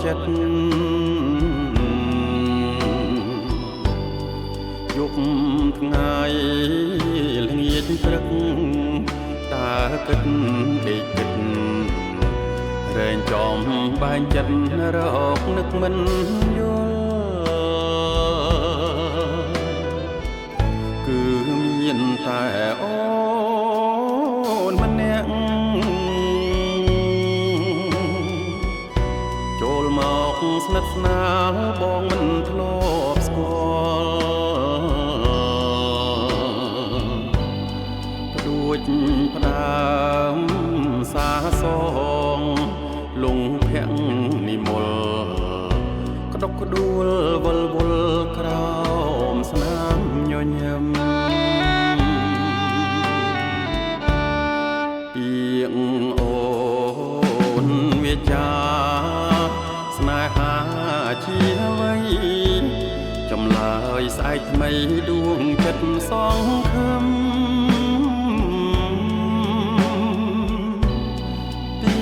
ចិត្តយប់ថ្ងៃល្ងាចព្រឹកតាគិតដេកគិតរែងចំបែងចិត្តរកនឹកមិនយល់គឺមានតែអូនម្នាក់ចូលមកស្និទ្ធស្នាលបងមិនធ្លាប់ស្គាល់ព្រួចផ្ដើមសាសងលងភ័ក្រនិមលក្តុកក្ដួលវល់វល់ក្រោមស្នាមញញឹមពីងអូនវាចាស្នេហាជាអ្វីចម្លើយស្អែកថ្មីដួងចិត្តសងខឹមទី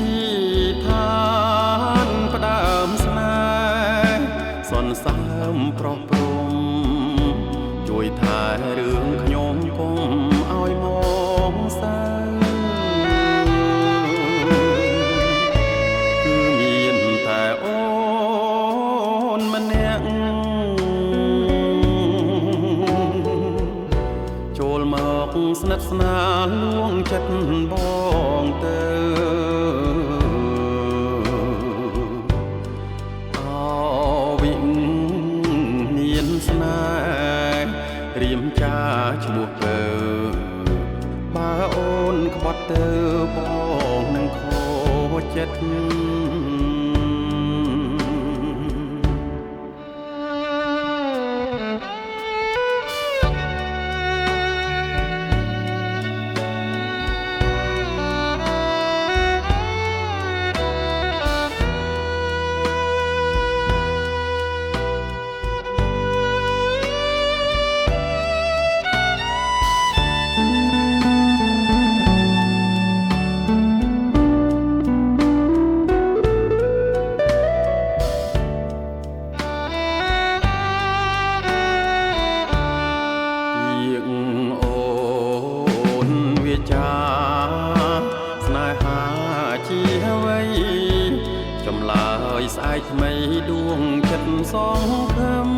ឋានផ្ដើមស្នេហ៍សន្សើមប្រោះព្រំជួយថែរឿងខ្ញុំកុំឲ្យមកសៅគឺមានតែអូនម្នាក់ចូលមកស្និទ្ធស្នាលលួងចិត្តបងទៅអវិមានស្នេហ៍រៀមចាឈ្មោះទៅបើអូនក្បត់ទៅបងនឹងខូចចិត្តចាស្នេហាជាអ្វីចម្លើយស្អែកថ្មីដួងចិត្តសងខឹម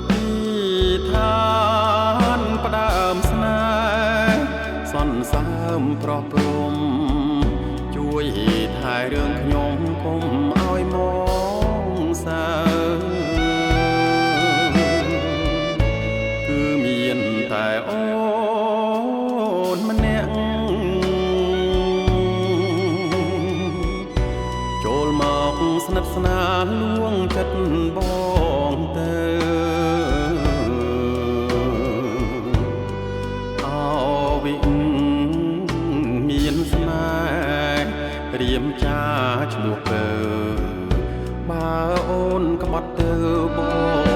ទីឋានផ្ដើមស្នេហ៍សន្សើមប្រោះព្រំជួយថែរឿងខ្ញុំកុំឲ្យមកសៅតែអូនម្នាក់ចូលមកស្និទ្ធស្នាលលួងចិត្តបងទៅអវិមានស្នេហ៍រៀមចាឈ្មោះទៅបើអូនក្បត់ទៅបង